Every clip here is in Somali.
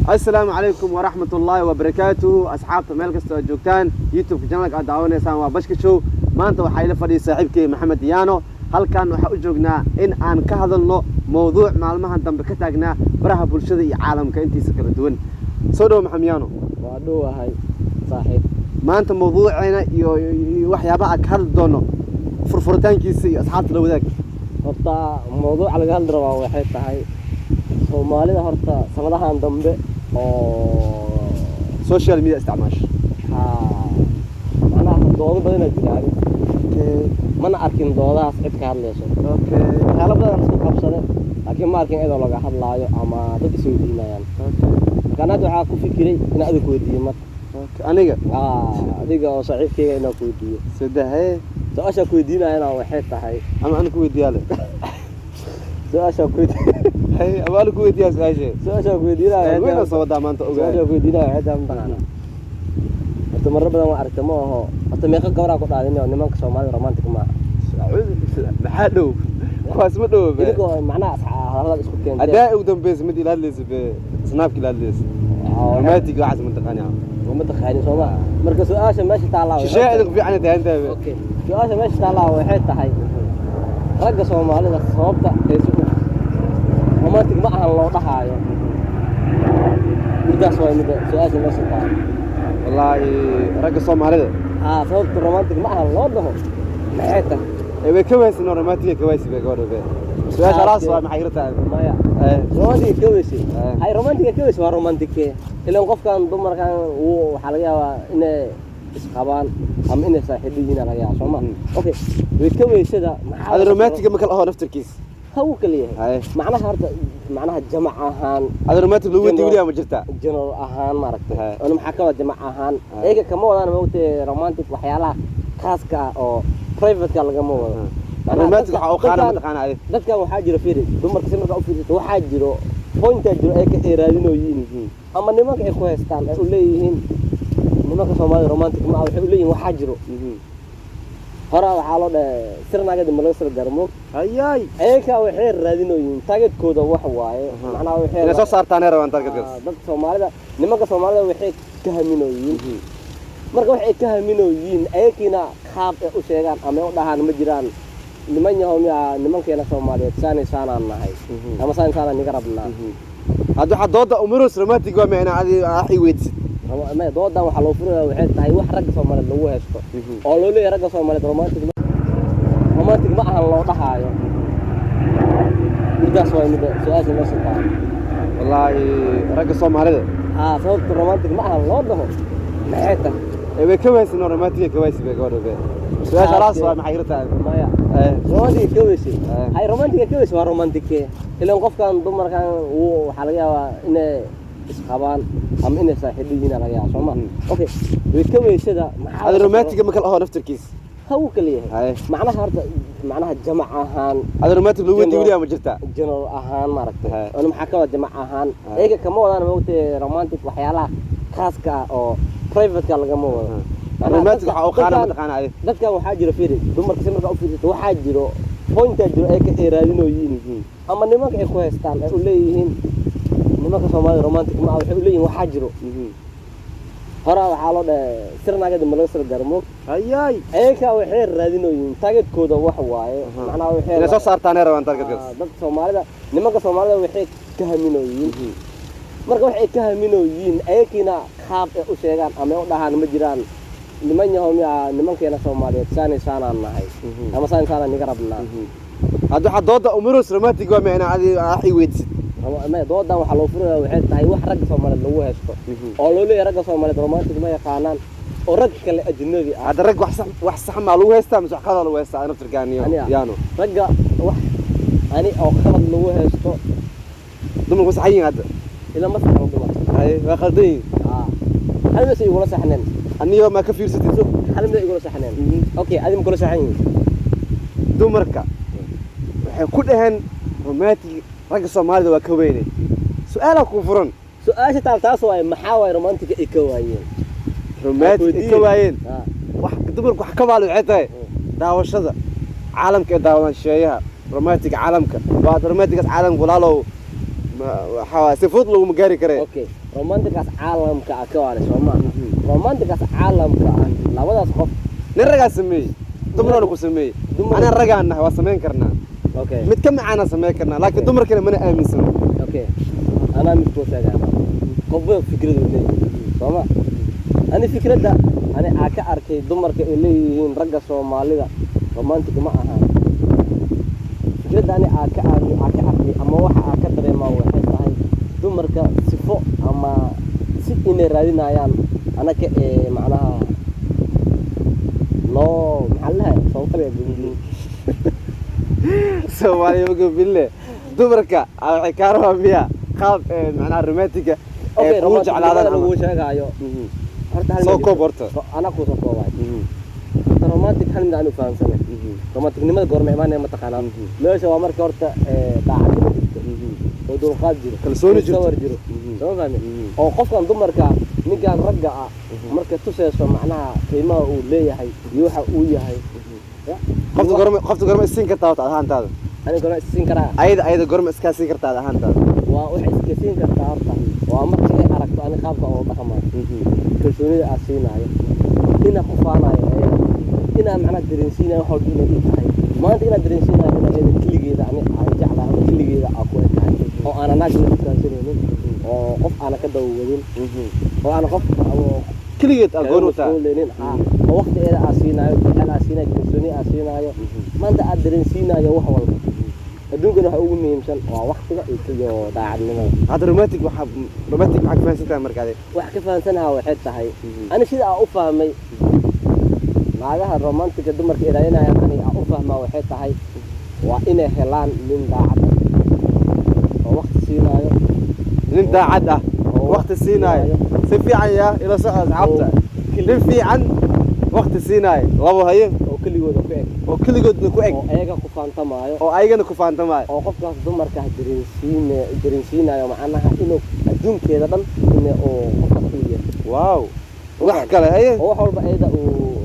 السلام عليكم ورحمة الله وبركاته أصحاب ميل كستو جوجتان يوتيوب channel ka daawaneysaan waa Bashka Show maanta waxa ila fadhiyo saaxiibkay Maxamed Diyaano halkan waxa u joognaa in aan ka hadalno mowduuc maalmahan dambe ka taagnaa baraha bulshada iyo caalamka intiisa kala duwan soo dhaw Maxamed Diyaano waa dhawahay saaxiib maanta mowduuceena iyo waxyaabaha ka hadal doono furfuritaankiisa iyo asxaabta la wadaag horta mowduuca laga hadli rabaa waxay tahay Soomaalida horta sanadahan dambe oo social media isticmaash أنا دوري بدنا جيران ما نأكل دورها سعيد كهالليش هلا بدنا نسوي خبصة لكن ما أكل إذا لقى حد لايو أما تدسوا دينا يعني كان هذا عاكو فكري إن أدي كودي ما أنيجا أديك صعيد كي إنه كودي سده هي سأشا كودينا أنا وحيد تحي أنا كودي على سأشا كودي هي أبغى كودي يا ساجي سأشا كودينا وين الصوت ده ما أنت سأشا كودينا هذا مطعنا مرة بدنا نعرف ما هو أتمنى كقرا قط علينا ونمان كسومالي رومانتيك ما محلو خاص مدو إذا معنا هلا اسكت كان أداء ودم بيز مدي لاليس بسناب كلا لاليس رومانتيك عزم منطقة ومتخيلين سوما مركز آشة ماشي تعالى شيء إذا في عنده أنت أوكي آشة ماشي تعالى وحيد تحي رجع سومالي ده صوبته يسوق رومانتيك معها الله ضحايا وده سوى سؤال ماشي تعالى والله رجع Soomaalida sababta romantic ma aha loo dhaho maxay tahay ee kaways no romantic kaways bay goorbe su'aasha raas waa maxay irtaa maya romantic kaways hay romantic kaways waa romantic ilaa qofkan dumarkan uu waxa laga yaabaa inay isqabaan ama inay saaxiibiina laga yaabo Soomaa okay way kawaysada maxaa romantic ma kala aho naftirkiis هو كليه معناها هرت معناها جماعة هان هذا رومانتيك لو ودي ولا ما جرتا جنرال هان ما ركتها أنا محكمة جماعة هان إيه كمان أنا موت رومانتيك وحياة خاص كا أو برايفت كلا كمان رومانتيك أو خانة متقانة عليه ده كان واحد جرو فيري دمر كسر مرة أو فيري واحد جرو بوينت جرو إيه إيرادينو يين أما نمك إيه كويستان أقول ليهين نمك سومالي رومانتيك ما أقول ليهين واحد جرو هرا حالو سرنا قد ما لسر درمو اياي ايكا وحير رادينوين تاغدكودا wax waaye macna waxay ila soo saartaan rabaan targetkaas dad Soomaalida nimanka Soomaalida waxay ka haminooyin marka waxay ka haminooyin aykiina qaab u sheegan ama u dhahaan ma jiraan niman yahoomya nimankeena Soomaaliyeed saanaan nahay ama saanaan niga rabnaa hadu xadooda umurus romantic waa meena aadi weydsid ما دودا waxa loo furaa waxay tahay wax rag Soomaaliyeed lagu heesto oo loo leeyahay rag Soomaaliyeed romantic ma aha loo dhahaayo midaas waa mid su'aasha ma soo wallahi rag Soomaalida sababta romantic ma aha loo dhaho maxay tahay ee kaways no romantic kaways bay goorbe su'aasha raas waa maxay irtaa maya romantic kaways hay romantic kaways waa romantic ilaa qofkan dumarkan uu waxa laga yaabaa inay isqabaan ama inay saaxiibiina laga yaabo Soomaa okay way kawaysada hada romantic ma kala aho naftirkiis هو كليه معناها هرت معناها جماعة هان هذا رومانتيك لو ودي ولا ما جرتا جنرال هان ما ركتها أنا محكمة جماعة هان إيه كمان أنا موت رومانتيك وحياة خاص كا أو برايفت كلا كمان رومانتيك أو خانة متقانة عليه ده كان واحد جرو فيري دمر كسر مرة أو فيري واحد جرو بوينت جرو إيه كإيرادينو يين أما نمك إيه كويستان أقول ليهين نمك سومالي رومانتيك ما أقول ليهين واحد جرو هرا حالو سرنا قد ما لسر درمو اياي ايكا waxay raadinooyin taageedkooda wax waaye macnaha waxay ila soo saartaan rabaan targetkaas dad Soomaalida nimanka Soomaalida waxay ka haminooyin marka waxay ka haminooyin aykiina qaab u sheegan ama u dhahaan ma jiraan niman yahoomya nimankeena Soomaaliyeed saanaan nahay ama saanaan niga rabnaa hadu xadooda umurus romantic waa meena aadi weydsid ما دودا waxa loo furaa waxay tahay wax rag Soomaaliyeed lagu heesto oo loo leeyahay rag Soomaaliyeed romantic ma yaqaanaan oo rag kale ajnabi ah hada rag wax sax ma lagu heestaa mise xaqada lagu heestaa naftirkaaniyo yaano ragga wax ani oo qalad lagu heesto dumarku saxayeen hada ila ma saxan dumar ay waa qaldayn hal ma sii wala saxneen aniyo ma ka fiirsatay hal ma igula saxneen okay adim kula saxayn dumarka waxay ku dhahan romantic rag Soomaalida waa ka weynay su'aala ku furan su'aasha taas waa maxaa way romantic ay ka waayeen romantic ka waayeen wax dumarku wax ka baal waxay tahay daawashada caalamka ee daawadan sheeyaha romantic caalamka waa romantic caalamka walaalow waxa si fudud lagu magaari karay okay romantigaas caalamka ah ka waana Soomaali romantigaas caalamka ah labadaas qof nin ragaa sameeyey dumarna ku sameeyey ana ragaana waa sameyn karnaa okay mid ka macana sameyn karnaa laakiin dumarkana mana aaminsan okay ana mid ku sheegaa qofba fikradu leeyahay Sooma ani fikradda ani aa ka arkay dumarka ay leeyihiin ragga Soomaalida romantic ma aha fikradda ani aa ka arkay ama waxa aa ka dareemaa waxay tahay dumarka sifo ama si inay raadinayaan anaka macnaha loo maxallaha Soomaaliya buu Soomaaliya bille dumarka waxay ka rabaa qaab macnaha romantiga okay ugu jeclaadaan ugu sheegayo horta hal soo kooborto ana ku soo koobay romantic hal mid aan u fahamsanay romantic nimada goorma imaanay ma taqaanaa meesha waa markii horta daacadnimo jirto oo dulqaad jiro kalsooni jirto soo fahmay oo qofkan dumarka ninkan ragga ah marka tusayso macnaha qiimaha uu leeyahay iyo waxa uu yahay qofta goorma isin ka taawta ahaantaada ani goorma isin karaa ayda goorma iska siin kartaa ahaantaada waa waxa iska siin kartaa horta waa markii ay aragto ani qaabka oo dhaqamayo kalsoonida aan siinayo ina ku faanayo ina macna dareensiinayo waxa uu inay tahay maanta ina dareensiinayo inay kaligeeda ani aan jeclahay kaligeeda aan ku ekahay oo aan anaga la fahansanaynin oo qof aan ka dawadin oo aan qof kaligeed agoonta oo waqtigeeda aan siinayo jecel aan siinayo kalsooni aan siinayo maanta aan dareensiinayo wax walba adduunkan waxa ugu muhiimsan waa waqtiga iyo daacadnimada hada romantic waxa fahansantaa markaade wax ka fahansanaha waxay tahay ani sida aan u fahmay naagaha romantiga dumarka ilaalinaya ani aan u fahmaa waxay tahay waa inay helaan nin daacad oo waqti siinayo nin daacad ah waqti siinayo si fiican yaa ila soo asxaabta nin fiican waqti siinayo labo haye oo kaligood ku eg oo ayaga ku faantamayo oo ayagana ku faantamayo oo qofkaas dumarka dareensiinayo macnaha inuu adduunkeeda dhan inay oo qofkaas u yahay wow wax kale haye oo wax walba ayada uu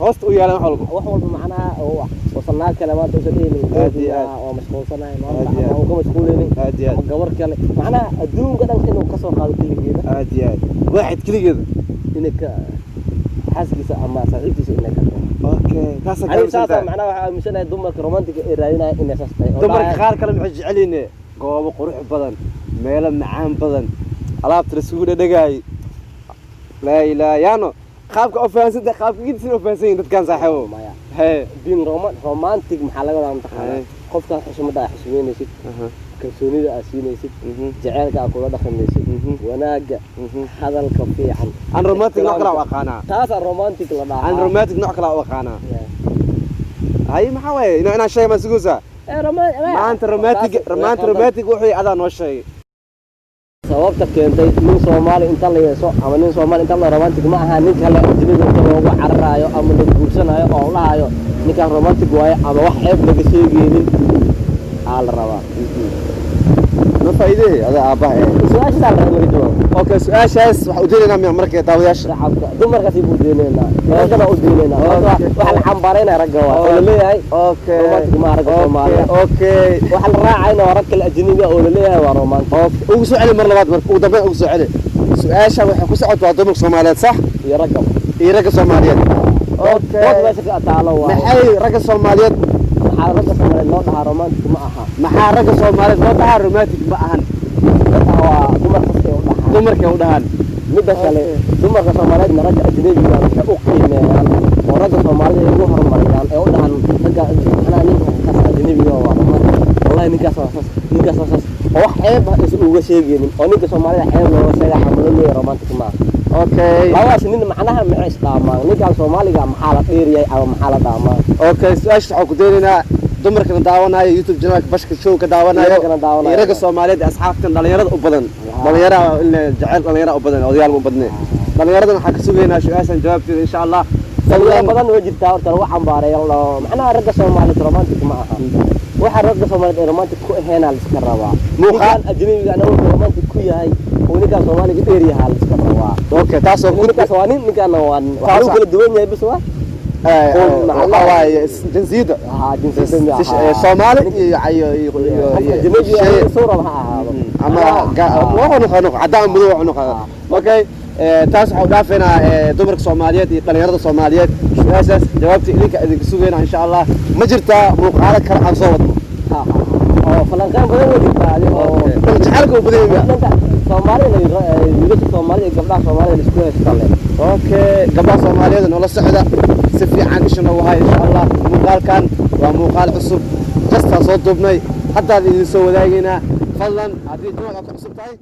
host u yeelan wax walba macnaha oo sanad kale maanta u sadeeyay oo mashquulsanahay maanta oo ka mashquuleeyay gabar kale macnaha adduunka dhan inuu ka soo qaado kaligeeda waaxid kaligeeda inay ka xaaskiisa ama saaxiibtiisa inay ka okay taas ka macnaha waxa aaminsanay dumarka romantic ee raadinaya inay sastay dumarka qaar kale maxay jeceliin goobo qurux badan meelo macaan badan alaabta la suuq dhagaay la ilaayano qaabka oo fahansanta qaabka gidsi oo fahansan dadkan saaxiibo maya hay din romantic maxaa laga wadaa taqaan qofka xushmada xishmeynaysid kalsoonida aad siinaysid jaceelka aad kula dhaqmaysid wanaaga hadalka fiican aan romantic nooc kala aqaana taas romantic la dhahaa aan romantic nooc kala aqaana hay maxaa way inaa shay ma sugusa maanta romantic wuxuu adaa noo sheegay sababta keentay nin Soomaali inta la yeeso ama nin Soomaali inta la romantic ma aha nin kale ajnabi inta loogu cararayo ama la guursanayo oo lahayo ninka romantic waaye ama wax ceeb laga sheegaynin aan la rabaa ma faa'iideey ada aabaha su'aasha la rabaa jawaab okay su'aashaas waxa u diinayna markay daawadayaasha shacabka dumarka si buu diinayna ragana u diinayna waxa la xambaarayna ragga waa oo leeyahay okay romantic ma ragga Soomaali okay waxa la raacayna rag kale ajnabi oo leeyahay waa romantic ugu soo celi mar labaad marka ugu dambeyn ugu soo celi su'aasha waxa ku socotaa dumarka Soomaaliyeed sax iyo ragga Soomaaliyeed okay meesha ka taalo waa maxay ragga Soomaaliyeed ragga Soomaaliyeed loo dhahaa romantic ma aha maxaa ragga Soomaaliyeed loo dhahaa romantic ma ahan waa dumarka u dhahan midda kale dumarka Soomaaliyeed ragga ajnabiga waxay u qiimeeyaan oo ragga Soomaaliyeed ay ugu horumariyaan ee u dhahan ragga macnaha ninka ajnabiga waa wallahi ninkaas oo wax ceeb ah is uga sheegaynin oo ninka Soomaaliyeed ceeb looga sheegay xamaladooda romantic ma okay lawaas nin macnaha ma isdhaamaan ninka Soomaaliga maxaa la dheeriyay ama maxaa la dhaamaa okay su'aasha waxa ku deynaa dumarka daawanaya YouTube channel bashka show ka daawanaya ragga Soomaaliyeed asxaabtan dhalinyarada u badan dhalinyarada jacayl dhalinyarada u badan odayaal u badnay dhalinyarada waxa ka sugeynaa su'aashan jawaabteeda insha Allah dhalinyarada badan way jirtaa horta wax xambaareeyo macnaha ragga Soomaaliyeed romantic ma aha waxa ragga Soomaaliyeed romantic ku ahayn la iska rabaa muuqaal ajnabiga ana romantic ku yahay oo ninka Soomaaliga dheeriyaha la iska rabaa okay taas oo ninka Soomaaliga ninka waxa kala duwan yahay bis waa waxawaaye jinsiyada jinsiyada Soomaali iyo ajnabiga soo raba ha ahaado ama noqo cadaan madow noqo okay taas waxa u dhaafeynaa dumarka Soomaaliyeed iyo dhalinyarada Soomaaliyeed su'aashaas jawaabta idinka sugayna insha Allah ma jirtaa muuqaalo kale aan soo wadno oo falanqayn badan way jirtaa oo jacaylka u badan yahay Soomaalida wiilasha Soomaalida iyo gabdhaha Soomaalida isku haystaan okay gabdhaha Soomaaliyeed nolol socda si fiican isha nagu hay insha Allah muuqaalkan waa muuqaal cusub kasta soo duubnay hadda idin soo wadaagayna fadlan haddii jawaabka cusub tahay